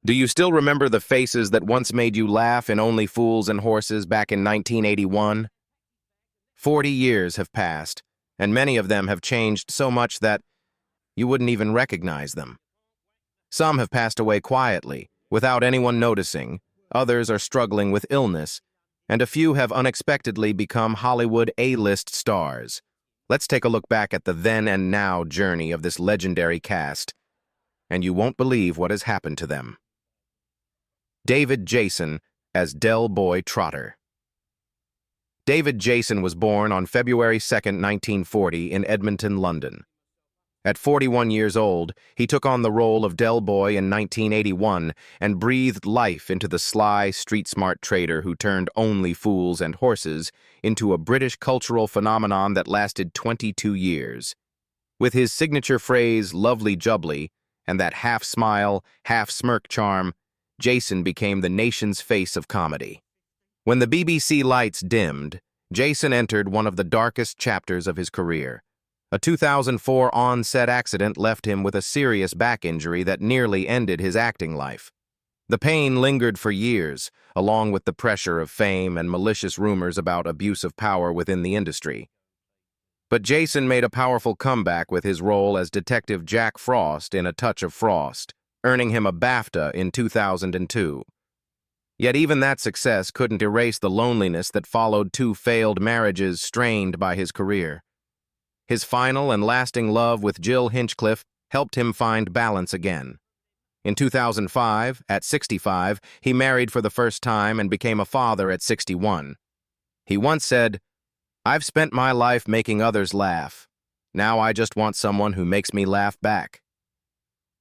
Do you still remember the faces that once made you laugh in Only Fools and Horses back in 1981? 40 years have passed, and many of them have changed so much that you wouldn't even recognize them. Some have passed away quietly, without anyone noticing, others are struggling with illness, and a few have unexpectedly become Hollywood A-list stars. Let's take a look back at the then and now journey of this legendary cast, and you won't believe what has happened to them. David Jason as Del Boy Trotter. David Jason was born on February 2, 1940 in Edmonton, London. At 41 years old, he took on the role of Del Boy in 1981 and breathed life into the sly, street-smart trader who turned Only Fools and Horses into a British cultural phenomenon that lasted 22 years. With his signature phrase, "lovely jubbly," and that half-smile, half-smirk charm, Jason became the nation's face of comedy. When the BBC lights dimmed, Jason entered one of the darkest chapters of his career. A 2004 on-set accident left him with a serious back injury that nearly ended his acting life. The pain lingered for years, along with the pressure of fame and malicious rumors about abuse of power within the industry. But Jason made a powerful comeback with his role as Detective Jack Frost in A Touch of Frost, earning him a BAFTA in 2002. Yet even that success couldn't erase the loneliness that followed two failed marriages strained by his career. His final and lasting love with Jill Hinchcliffe helped him find balance again. In 2005, at 65, he married for the first time and became a father at 61. He once said, "I've spent my life making others laugh. Now I just want someone who makes me laugh back."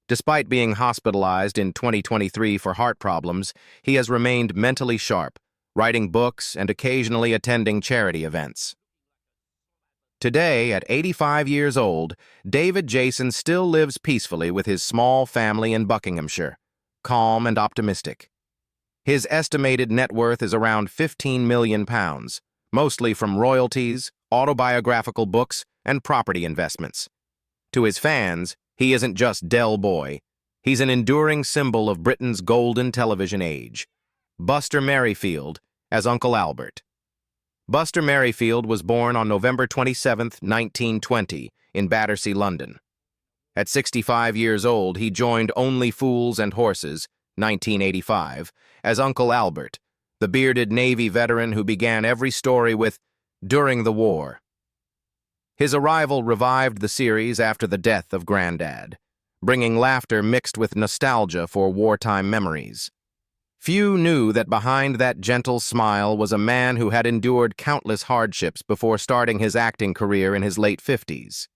Despite being hospitalized in 2023 for heart problems, he has remained mentally sharp, writing books and occasionally attending charity events. Today, at 85 years old, David Jason still lives peacefully with his small family in Buckinghamshire, calm and optimistic. His estimated net worth is around £15 million, mostly from royalties, autobiographical books, and property investments. To his fans, he isn't just Del Boy. He's an enduring symbol of Britain's golden television age. Buster Merryfield as Uncle Albert. Buster Merryfield was born on November 27, 1920, in Battersea, London. At 65 years old, he joined Only Fools and Horses, 1985, as Uncle Albert, the bearded Navy veteran who began every story with, "During the war." His arrival revived the series after the death of Grandad, bringing laughter mixed with nostalgia for wartime memories. Few knew that behind that gentle smile was a man who had endured countless hardships before starting his acting career in his late 50s.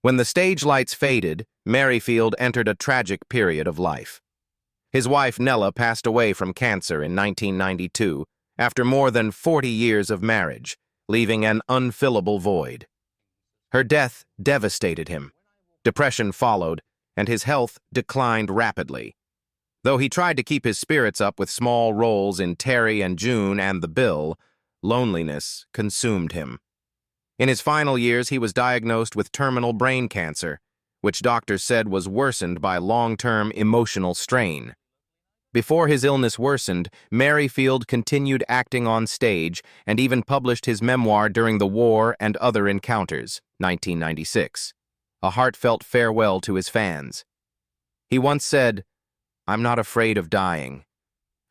When the stage lights faded, Merryfield entered a tragic period of life. His wife Nella passed away from cancer in 1992 after more than 40 years of marriage, leaving an unfillable void. Her death devastated him. Depression followed, and his health declined rapidly. Though he tried to keep his spirits up with small roles in Terry and June and The Bill, loneliness consumed him. In his final years, he was diagnosed with terminal brain cancer, which doctors said was worsened by long-term emotional strain. Before his illness worsened, Merryfield continued acting on stage and even published his memoir During the War and Other Encounters, 1996, a heartfelt farewell to his fans. He once said, "I'm not afraid of dying.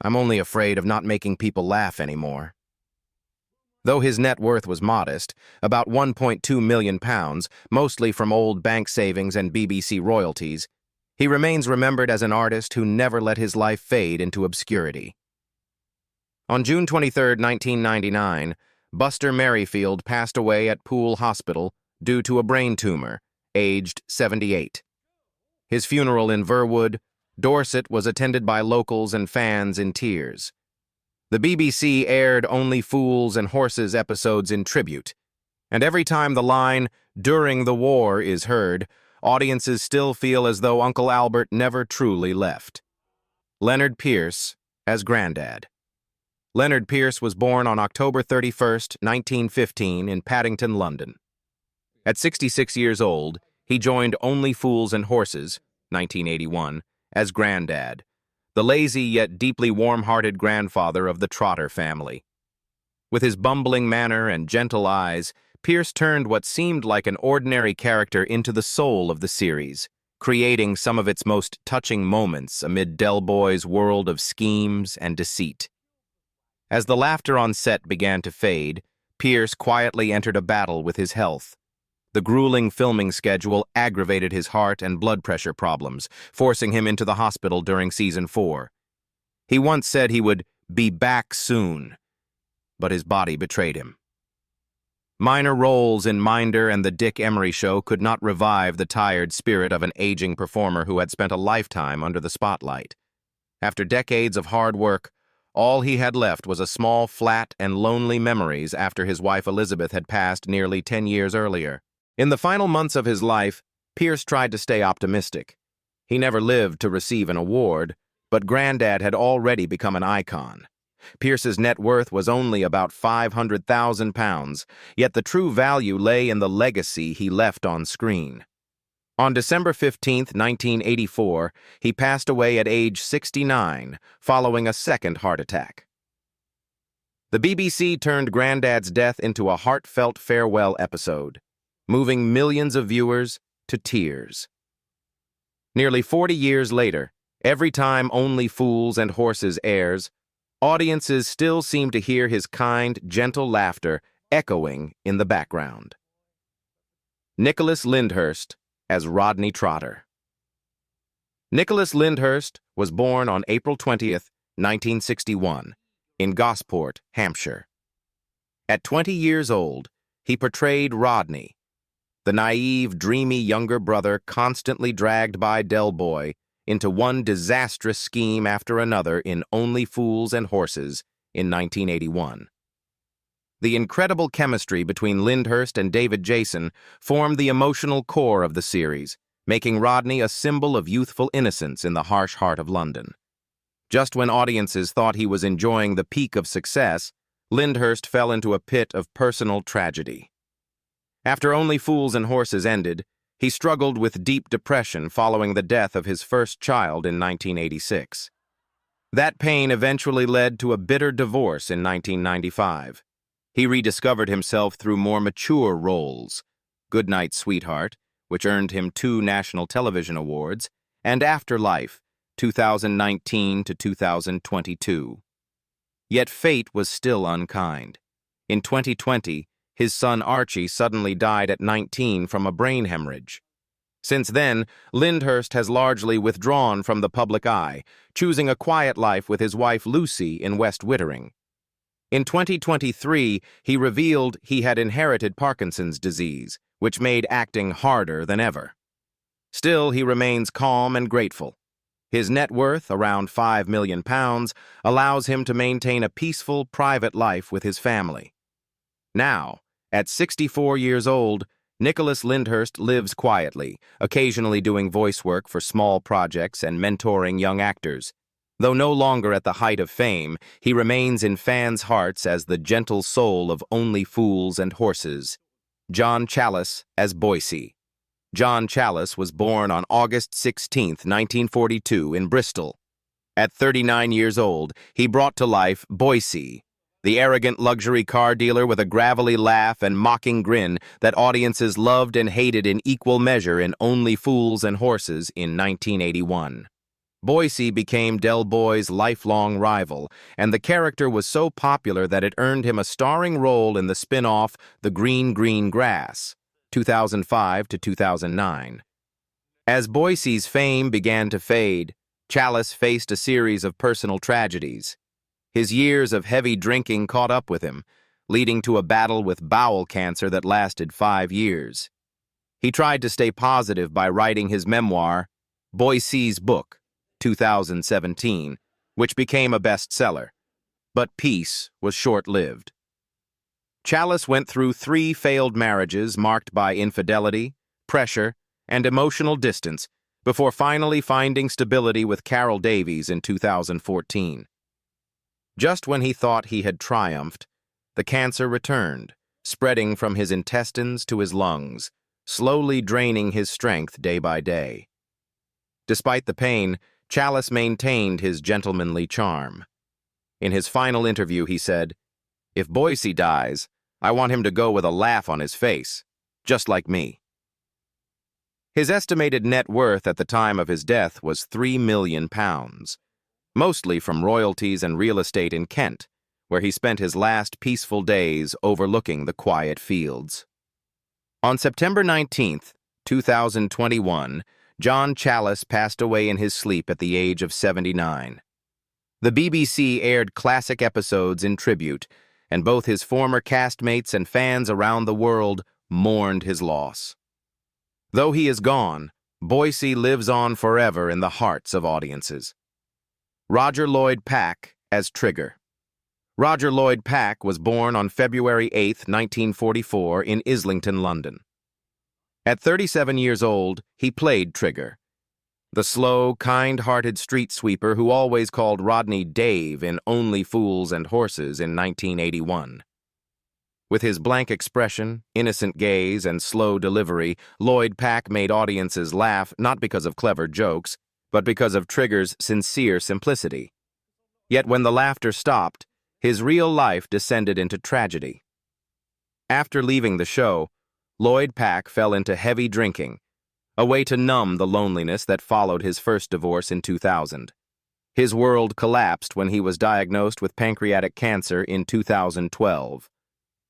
I'm only afraid of not making people laugh anymore." Though his net worth was modest, about £1.2 million, mostly from old bank savings and BBC royalties, he remains remembered as an artist who never let his life fade into obscurity. On June 23, 1999, Buster Merryfield passed away at Poole Hospital due to a brain tumor, aged 78. His funeral in Verwood, Dorset, was attended by locals and fans in tears. The BBC aired Only Fools and Horses episodes in tribute, and every time the line, "During the war," is heard, audiences still feel as though Uncle Albert never truly left. Lennard Pearce as Grandad. Lennard Pearce was born on October 31, 1915, in Paddington, London. At 66 years old, he joined Only Fools and Horses, 1981, as Grandad, the lazy yet deeply warm-hearted grandfather of the Trotter family. With his bumbling manner and gentle eyes, Pearce turned what seemed like an ordinary character into the soul of the series, creating some of its most touching moments amid Del Boy's world of schemes and deceit. As the laughter on set began to fade, Pearce quietly entered a battle with his health. The grueling filming schedule aggravated his heart and blood pressure problems, forcing him into the hospital during season 4. He once said he would be back soon, but his body betrayed him. Minor roles in Minder and the Dick Emery Show could not revive the tired spirit of an aging performer who had spent a lifetime under the spotlight. After decades of hard work, all he had left was a small, flat, and lonely memories after his wife Elizabeth had passed nearly 10 years earlier. In the final months of his life, Pearce tried to stay optimistic. He never lived to receive an award, but Granddad had already become an icon. Pearce's net worth was only about £500,000, yet the true value lay in the legacy he left on screen. On December 15, 1984, he passed away at age 69, following a second heart attack. The BBC turned Granddad's death into a heartfelt farewell episode, moving millions of viewers to tears. Nearly 40 years later, every time Only Fools and Horses airs, audiences still seem to hear his kind, gentle laughter echoing in the background. Nicholas Lyndhurst as Rodney Trotter. Nicholas Lyndhurst was born on April 20th, 1961, in Gosport, Hampshire. At 20 years old, he portrayed Rodney, the naive, dreamy younger brother constantly dragged by Del Boy into one disastrous scheme after another in Only Fools and Horses in 1981. The incredible chemistry between Lyndhurst and David Jason formed the emotional core of the series, making Rodney a symbol of youthful innocence in the harsh heart of London. Just when audiences thought he was enjoying the peak of success, Lyndhurst fell into a pit of personal tragedy. After Only Fools and Horses ended, he struggled with deep depression following the death of his first child in 1986. That pain eventually led to a bitter divorce in 1995. He rediscovered himself through more mature roles: Goodnight, Sweetheart, which earned him 2 National Television Awards, and Afterlife, 2019 to 2022. Yet fate was still unkind. In 2020, his son Archie suddenly died at 19 from a brain hemorrhage. Since then, Lyndhurst has largely withdrawn from the public eye, choosing a quiet life with his wife Lucy in West Wittering. In 2023, he revealed he had inherited Parkinson's disease, which made acting harder than ever. Still, he remains calm and grateful. His net worth, around £5 million, allows him to maintain a peaceful, private life with his family. Now, at 64 years old, Nicholas Lyndhurst lives quietly, occasionally doing voice work for small projects and mentoring young actors. Though no longer at the height of fame, he remains in fans' hearts as the gentle soul of Only Fools and Horses. John Challis as Boycie. John Challis was born on August 16, 1942, in Bristol. At 39 years old, he brought to life Boycie, the arrogant luxury car dealer with a gravelly laugh and mocking grin that audiences loved and hated in equal measure in Only Fools and Horses in 1981. Boycie became Del Boy's lifelong rival, and the character was so popular that it earned him a starring role in the spin-off The Green Green Grass, 2005 to 2009. As Boycie's fame began to fade, Challis faced a series of personal tragedies. His years of heavy drinking caught up with him, leading to a battle with bowel cancer that lasted 5 years. He tried to stay positive by writing his memoir, Boycie's Book, 2017, which became a bestseller. But peace was short-lived. Challis went through 3 failed marriages marked by infidelity, pressure, and emotional distance before finally finding stability with Carol Davies in 2014. Just when he thought he had triumphed, the cancer returned, spreading from his intestines to his lungs, slowly draining his strength day by day. Despite the pain, Challis maintained his gentlemanly charm. In his final interview, he said, "If Boycie dies, I want him to go with a laugh on his face, just like me." His estimated net worth at the time of his death was £3 million, mostly from royalties and real estate in Kent, where he spent his last peaceful days overlooking the quiet fields. On September 19, 2021, John Challis passed away in his sleep at the age of 79. The BBC aired classic episodes in tribute, and both his former castmates and fans around the world mourned his loss. Though he is gone, Boycie lives on forever in the hearts of audiences. Roger Lloyd-Pack as Trigger. Roger Lloyd-Pack was born on February 8, 1944, in Islington, London. At 37 years old, he played Trigger, the slow, kind-hearted street sweeper who always called Rodney Dave in Only Fools and Horses in 1981. With his blank expression, innocent gaze, and slow delivery, Lloyd-Pack made audiences laugh not because of clever jokes, but because of Trigger's sincere simplicity. Yet when the laughter stopped, his real life descended into tragedy. After leaving the show, Lloyd-Pack fell into heavy drinking, a way to numb the loneliness that followed his first divorce in 2000. His world collapsed when he was diagnosed with pancreatic cancer in 2012.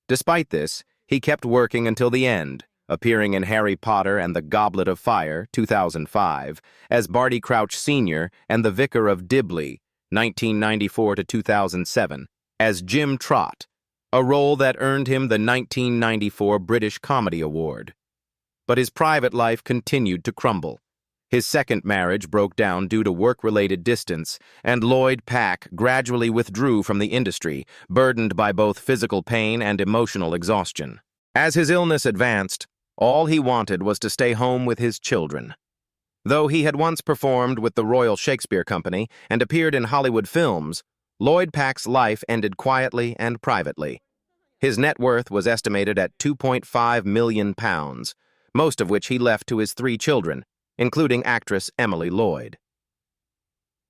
Despite this, he kept working until the end, appearing in Harry Potter and the Goblet of Fire, 2005, as Barty Crouch Sr. and the Vicar of Dibley, 1994 to 2007, as Jim Trott, a role that earned him the 1994 British Comedy Award. But his private life continued to crumble. His second marriage broke down due to work-related distance, and Lloyd-Pack gradually withdrew from the industry, burdened by both physical pain and emotional exhaustion. As his illness advanced, all he wanted was to stay home with his children. Though he had once performed with the Royal Shakespeare Company and appeared in Hollywood films, Lloyd-Pack's life ended quietly and privately. His net worth was estimated at £2.5 million, most of which he left to his 3 children, including actress Emily Lloyd.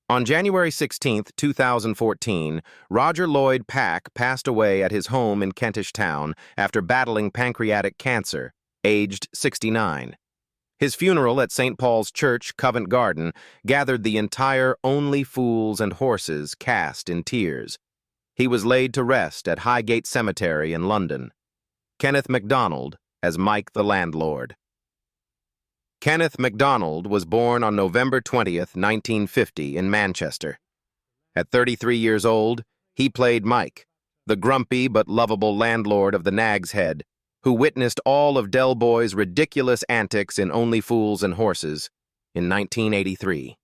On January 16, 2014, Roger Lloyd-Pack passed away at his home in Kentish Town after battling pancreatic cancer, aged 69. His funeral at St. Paul's Church, Covent Garden, gathered the entire Only Fools and Horses cast in tears. He was laid to rest at Highgate Cemetery in London. Kenneth MacDonald as Mike the Landlord. Kenneth MacDonald was born on November 20, 1950, in Manchester. At 33 years old, he played Mike, the grumpy but lovable landlord of the Nag's Head, who witnessed all of Del Boy's ridiculous antics in Only Fools and Horses in 1983.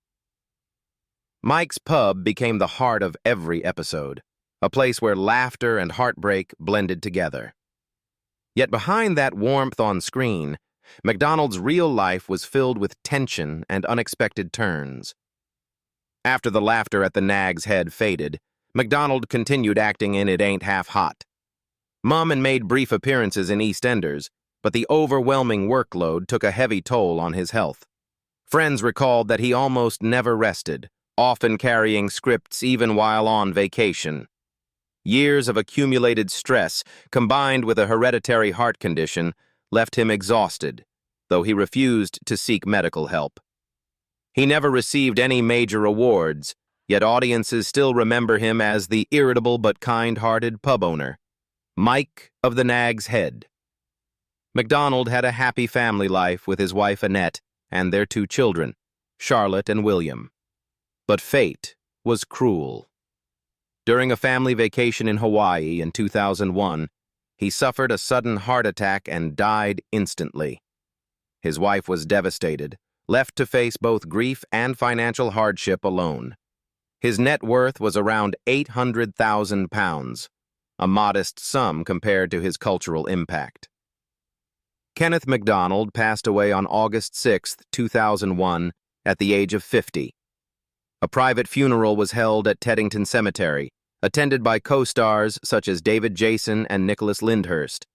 Mike's pub became the heart of every episode, a place where laughter and heartbreak blended together. Yet behind that warmth on screen, MacDonald's real life was filled with tension and unexpected turns. After the laughter at the Nag's Head faded, MacDonald continued acting in It Ain't Half Hot. Mum made brief appearances in EastEnders, but the overwhelming workload took a heavy toll on his health. Friends recalled that he almost never rested, often carrying scripts even while on vacation. Years of accumulated stress, combined with a hereditary heart condition, left him exhausted, though he refused to seek medical help. He never received any major awards, yet audiences still remember him as the irritable but kind-hearted pub owner, Mike of the Nag's Head. MacDonald had a happy family life with his wife Annette and their 2 children, Charlotte and William. But fate was cruel. During a family vacation in Hawaii in 2001, he suffered a sudden heart attack and died instantly. His wife was devastated, left to face both grief and financial hardship alone. His net worth was around £800,000, a modest sum compared to his cultural impact. Kenneth MacDonald passed away on August 6, 2001, at the age of 50. A private funeral was held at Teddington Cemetery, attended by co-stars such as David Jason and Nicholas Lyndhurst.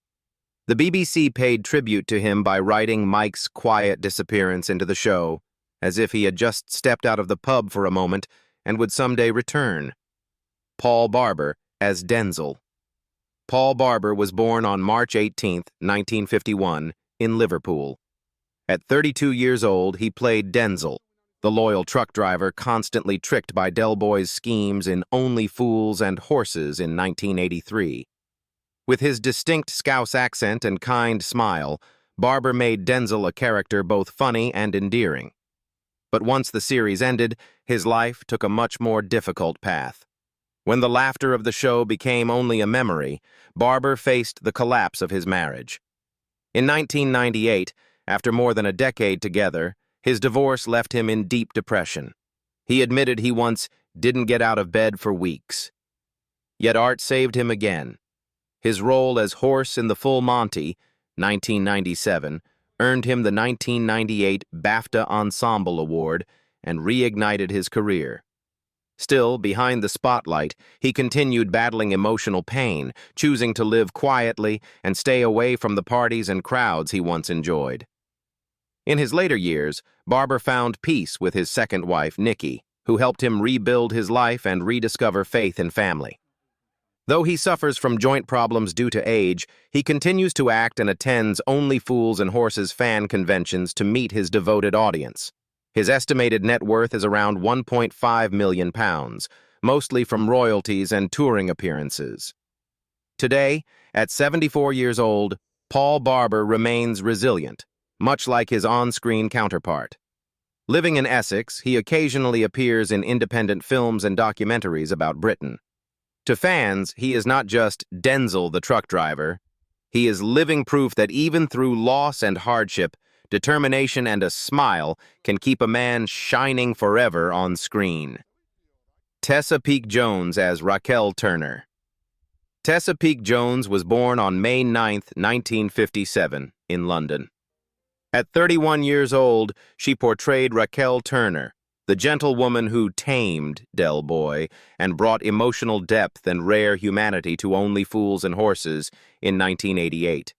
The BBC paid tribute to him by writing Mike's quiet disappearance into the show, as if he had just stepped out of the pub for a moment and would someday return. Paul Barber as Denzil. Paul Barber was born on March 18, 1951, in Liverpool. At 32 years old, he played Denzil, the loyal truck driver constantly tricked by Del Boy's schemes in Only Fools and Horses in 1983. With his distinct Scouse accent and kind smile, Barber made Denzil a character both funny and endearing. But once the series ended, his life took a much more difficult path. When the laughter of the show became only a memory, Barber faced the collapse of his marriage. In 1998, after more than a decade together, his divorce left him in deep depression. He admitted he once didn't get out of bed for weeks. Yet art saved him again. His role as Horse in The Full Monty, 1997, earned him the 1998 BAFTA Ensemble Award and reignited his career. Still, behind the spotlight, he continued battling emotional pain, choosing to live quietly and stay away from the parties and crowds he once enjoyed. In his later years, Barber found peace with his second wife, Nikki, who helped him rebuild his life and rediscover faith in family. Though he suffers from joint problems due to age, he continues to act and attends Only Fools and Horses fan conventions to meet his devoted audience. His estimated net worth is around £1.5 million, mostly from royalties and touring appearances. Today, at 74 years old, Paul Barber remains resilient, much like his on-screen counterpart. Living in Essex, he occasionally appears in independent films and documentaries about Britain. To fans, he is not just Denzil the truck driver. He is living proof that even through loss and hardship, determination and a smile can keep a man shining forever on screen. Tessa Peake-Jones as Raquel Turner. Tessa Peake-Jones was born on May 9, 1957, in London. At 31 years old, she portrayed Raquel Turner, the gentlewoman who tamed Del Boy and brought emotional depth and rare humanity to Only Fools and Horses in 1988.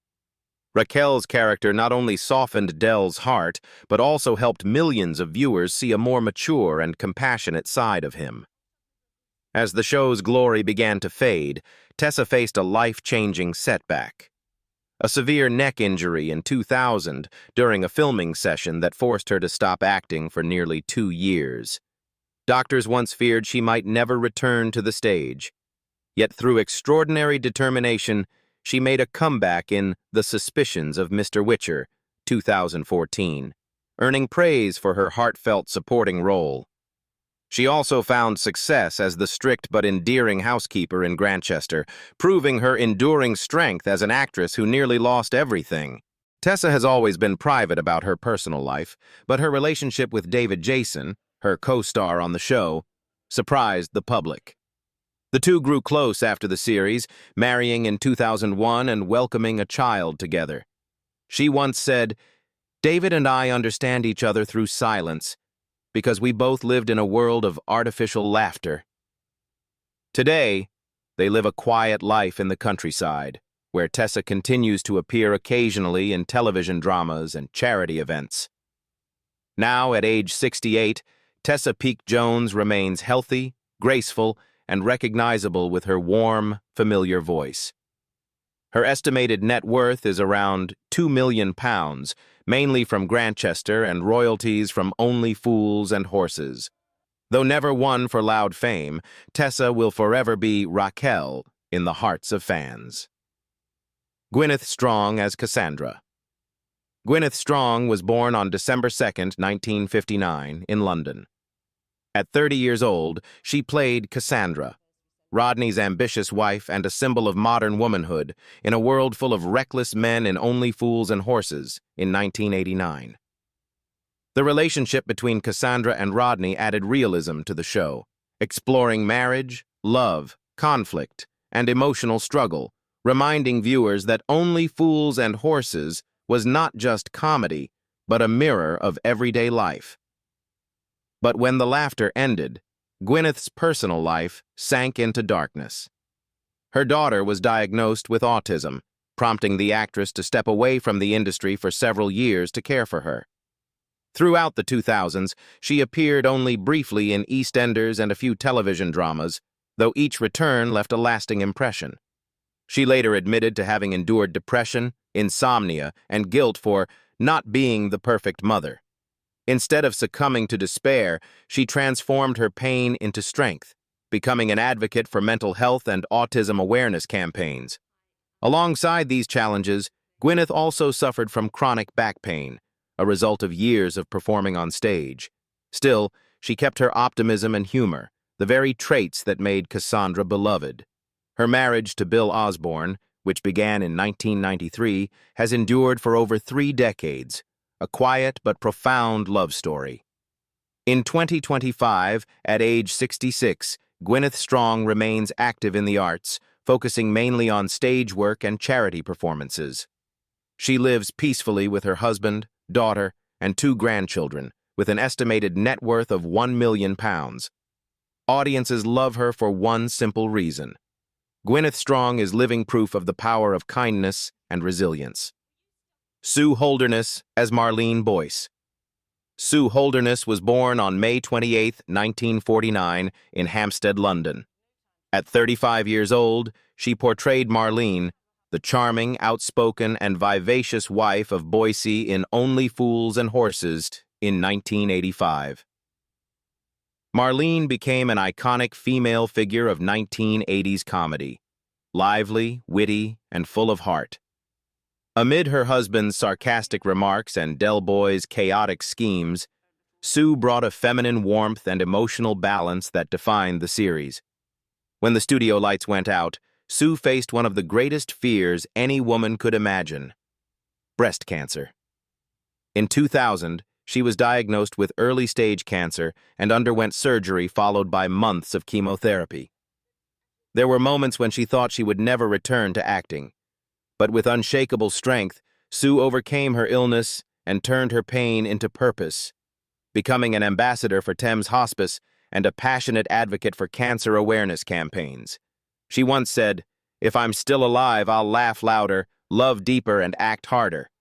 Raquel's character not only softened Del's heart, but also helped millions of viewers see a more mature and compassionate side of him. As the show's glory began to fade, Tessa faced a life-changing setback. A severe neck injury in 2000 during a filming session that forced her to stop acting for nearly 2 years. Doctors once feared she might never return to the stage. Yet through extraordinary determination, she made a comeback in The Suspicions of Mr. Witcher, 2014, earning praise for her heartfelt supporting role. She also found success as the strict but endearing housekeeper in Grantchester, proving her enduring strength as an actress who nearly lost everything. Tessa has always been private about her personal life, but her relationship with David Jason, her co-star on the show, surprised the public. The two grew close after the series, marrying in 2001 and welcoming a child together. She once said, "David and I understand each other through silence, because we both lived in a world of artificial laughter." Today, they live a quiet life in the countryside, where Tessa continues to appear occasionally in television dramas and charity events. Now, at age 68, Tessa Peake-Jones remains healthy, graceful, and recognizable with her warm, familiar voice. Her estimated net worth is around £2 million, mainly from Grantchester and royalties from Only Fools and Horses. Though never one for loud fame, Tessa will forever be Raquel in the hearts of fans. Gwyneth Strong as Cassandra. Gwyneth Strong was born on December 2, 1959, in London. At 30 years old, she played Cassandra, Rodney's ambitious wife and a symbol of modern womanhood in a world full of reckless men in Only Fools and Horses in 1989. The relationship between Cassandra and Rodney added realism to the show, exploring marriage, love, conflict, and emotional struggle, reminding viewers that Only Fools and Horses was not just comedy, but a mirror of everyday life. But when the laughter ended, Gwyneth's personal life sank into darkness. Her daughter was diagnosed with autism, prompting the actress to step away from the industry for several years to care for her. Throughout the 2000s, she appeared only briefly in EastEnders and a few television dramas, though each return left a lasting impression. She later admitted to having endured depression, insomnia, and guilt for not being the perfect mother. Instead of succumbing to despair, she transformed her pain into strength, becoming an advocate for mental health and autism awareness campaigns. Alongside these challenges, Gwyneth also suffered from chronic back pain, a result of years of performing on stage. Still, she kept her optimism and humor, the very traits that made Cassandra beloved. Her marriage to Bill Osborne, which began in 1993, has endured for over 3 decades, a quiet but profound love story. In 2025, at age 66, Gwyneth Strong remains active in the arts, focusing mainly on stage work and charity performances. She lives peacefully with her husband, daughter, and 2 grandchildren, with an estimated net worth of £1 million. Audiences love her for one simple reason. Gwyneth Strong is living proof of the power of kindness and resilience. Sue Holderness as Marlene Boyce. Sue Holderness was born on May 28, 1949, in Hampstead, London. At 35 years old, she portrayed Marlene, the charming, outspoken, and vivacious wife of Boyce in Only Fools and Horses in 1985. Marlene became an iconic female figure of 1980s comedy, lively, witty, and full of heart. Amid her husband's sarcastic remarks and Del Boy's chaotic schemes, Sue brought a feminine warmth and emotional balance that defined the series. When the studio lights went out, Sue faced one of the greatest fears any woman could imagine: breast cancer. In 2000, she was diagnosed with early-stage cancer and underwent surgery followed by months of chemotherapy. There were moments when she thought she would never return to acting. But with unshakable strength, Sue overcame her illness and turned her pain into purpose, becoming an ambassador for Thames Hospice and a passionate advocate for cancer awareness campaigns. She once said, "If I'm still alive, I'll laugh louder, love deeper, and act harder."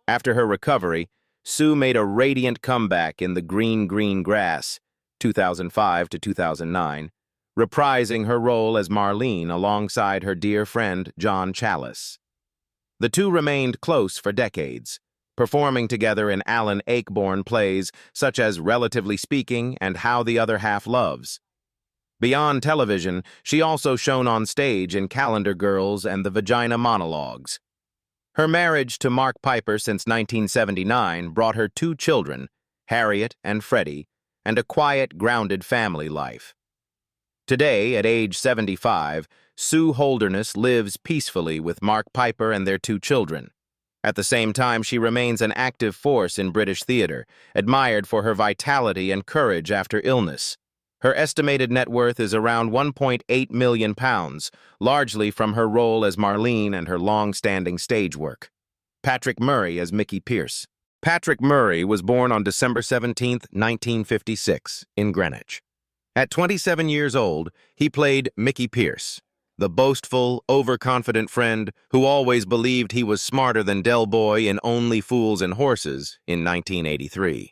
After her recovery, Sue made a radiant comeback in The Green, Green Grass, 2005 to 2009, reprising her role as Marlene alongside her dear friend John Challis. The two remained close for decades, performing together in Alan Ayckbourn plays such as Relatively Speaking and How the Other Half Loves. Beyond television, she also shone on stage in Calendar Girls and The Vagina Monologues. Her marriage to Mark Piper since 1979 brought her 2 children, Harriet and Freddie, and a quiet, grounded family life. Today, at age 75, Sue Holderness lives peacefully with Mark Piper and their 2 children. At the same time, she remains an active force in British theatre, admired for her vitality and courage after illness. Her estimated net worth is around £1.8 million, largely from her role as Marlene and her long-standing stage work. Patrick Murray as Mickey Pearce. Patrick Murray was born on December 17, 1956, in Greenwich. At 27 years old, he played Mickey Pearce, the boastful, overconfident friend who always believed he was smarter than Del Boy in Only Fools and Horses in 1983.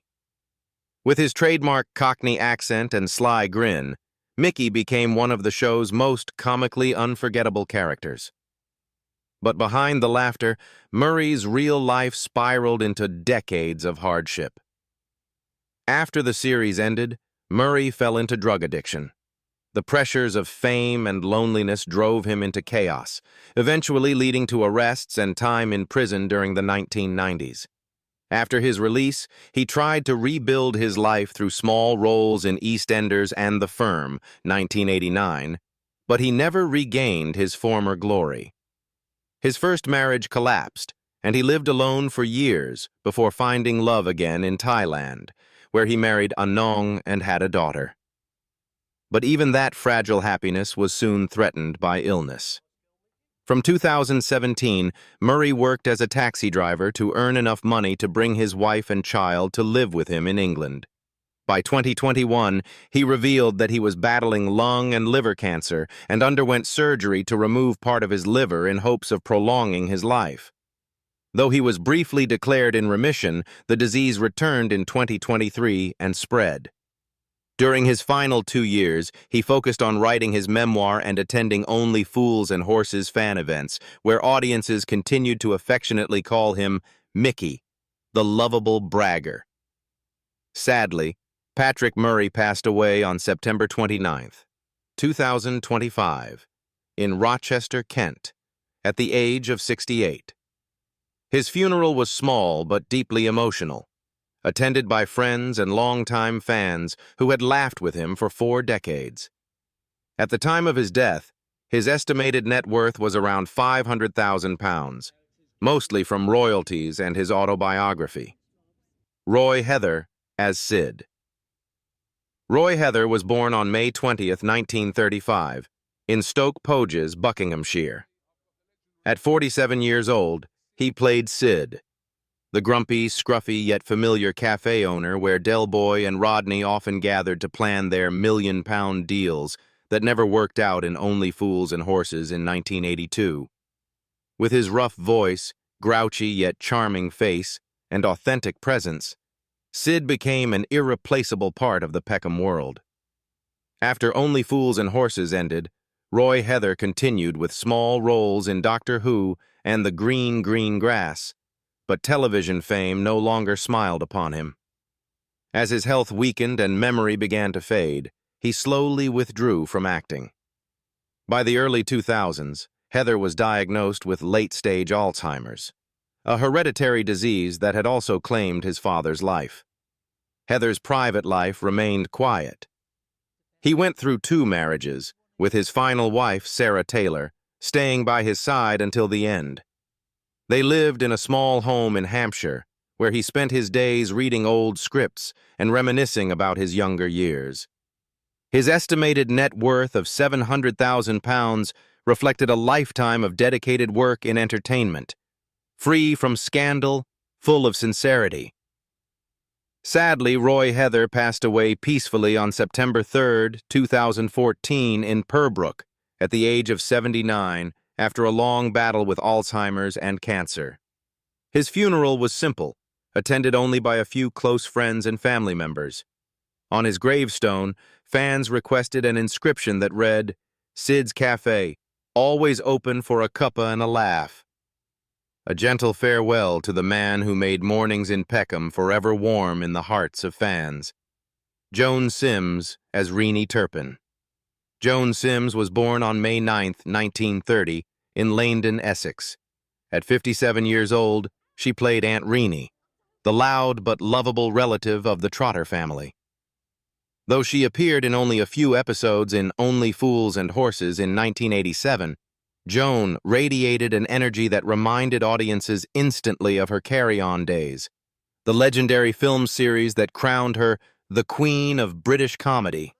With his trademark Cockney accent and sly grin, Mickey became one of the show's most comically unforgettable characters. But behind the laughter, Murray's real life spiraled into decades of hardship. After the series ended, Murray fell into drug addiction. The pressures of fame and loneliness drove him into chaos, eventually leading to arrests and time in prison during the 1990s. After his release, he tried to rebuild his life through small roles in EastEnders and The Firm, 1989, but he never regained his former glory. His first marriage collapsed, and he lived alone for years before finding love again in Thailand, where he married Anong and had a daughter. But even that fragile happiness was soon threatened by illness. From 2017, Murray worked as a taxi driver to earn enough money to bring his wife and child to live with him in England. By 2021, he revealed that he was battling lung and liver cancer and underwent surgery to remove part of his liver in hopes of prolonging his life. Though he was briefly declared in remission, the disease returned in 2023 and spread. During his final 2 years, he focused on writing his memoir and attending Only Fools and Horses fan events, where audiences continued to affectionately call him Mickey, the lovable bragger. Sadly, Patrick Murray passed away on September 29th, 2025, in Rochester, Kent, at the age of 68. His funeral was small but deeply emotional, attended by friends and longtime fans who had laughed with him for 4 decades. At the time of his death, his estimated net worth was around £500,000, mostly from royalties and his autobiography. Roy Heather as Sid. Roy Heather was born on May 20th, 1935, in Stoke Poges, Buckinghamshire. At 47 years old, he played Sid, the grumpy, scruffy, yet familiar cafe owner where Del Boy and Rodney often gathered to plan their million-pound deals that never worked out in Only Fools and Horses in 1982. With his rough voice, grouchy yet charming face, and authentic presence, Sid became an irreplaceable part of the Peckham world. After Only Fools and Horses ended, Roy Heather continued with small roles in Doctor Who and The Green Grass, but television fame no longer smiled upon him. As his health weakened and memory began to fade, he slowly withdrew from acting. By the early 2000s, Heather was diagnosed with late-stage Alzheimer's, a hereditary disease that had also claimed his father's life. Heather's private life remained quiet. He went through 2 marriages, with his final wife, Sarah Taylor, staying by his side until the end. They lived in a small home in Hampshire, where he spent his days reading old scripts and reminiscing about his younger years. His estimated net worth of £700,000 reflected a lifetime of dedicated work in entertainment, free from scandal, full of sincerity. Sadly, Roy Heather passed away peacefully on September 3, 2014, in Purbrook, at the age of 79, after a long battle with Alzheimer's and cancer. His funeral was simple, attended only by a few close friends and family members. On his gravestone, fans requested an inscription that read, "Sid's Cafe, always open for a cuppa and a laugh." A gentle farewell to the man who made mornings in Peckham forever warm in the hearts of fans. Joan Sims as Renee Turpin. Joan Sims was born on May 9, 1930, in Leindon, Essex. At 57 years old, she played Aunt Renee, the loud but lovable relative of the Trotter family. Though she appeared in only a few episodes in Only Fools and Horses in 1987, Joan radiated an energy that reminded audiences instantly of her Carry On days, the legendary film series that crowned her the Queen of British comedy.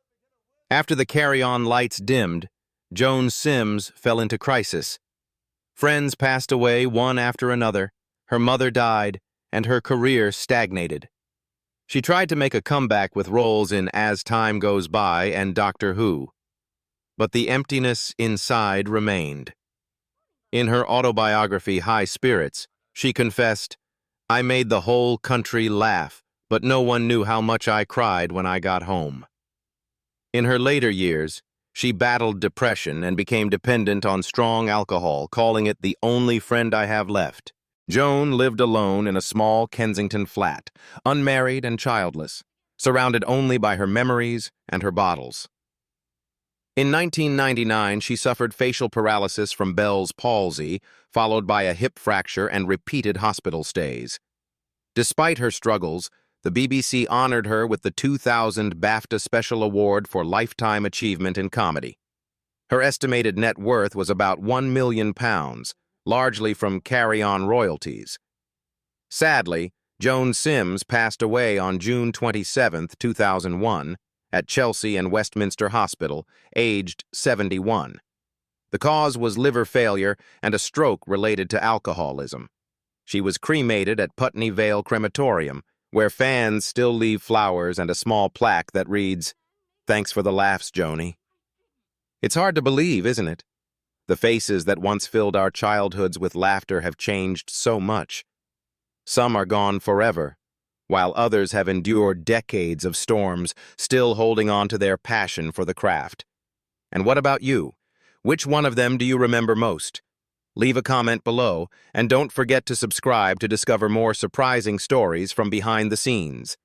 After the Carry On lights dimmed, Joan Sims fell into crisis. Friends passed away one after another, her mother died, and her career stagnated. She tried to make a comeback with roles in As Time Goes By and Doctor Who, but the emptiness inside remained. In her autobiography, High Spirits, she confessed, "I made the whole country laugh, but no one knew how much I cried when I got home." In her later years, she battled depression and became dependent on strong alcohol, calling it the only friend I have left. Joan lived alone in a small Kensington flat, unmarried and childless, surrounded only by her memories and her bottles. In 1999, she suffered facial paralysis from Bell's palsy, followed by a hip fracture and repeated hospital stays. Despite her struggles, the BBC honored her with the 2000 BAFTA Special Award for Lifetime Achievement in Comedy. Her estimated net worth was about £1 million, largely from Carry On royalties. Sadly, Joan Sims passed away on June 27, 2001, at Chelsea and Westminster Hospital, aged 71. The cause was liver failure and a stroke related to alcoholism. She was cremated at Putney Vale Crematorium, where fans still leave flowers and a small plaque that reads, "Thanks for the laughs, Joni." It's hard to believe, isn't it? The faces that once filled our childhoods with laughter have changed so much. Some are gone forever, while others have endured decades of storms, still holding on to their passion for the craft. And what about you? Which one of them do you remember most? Leave a comment below, and don't forget to subscribe to discover more surprising stories from behind the scenes.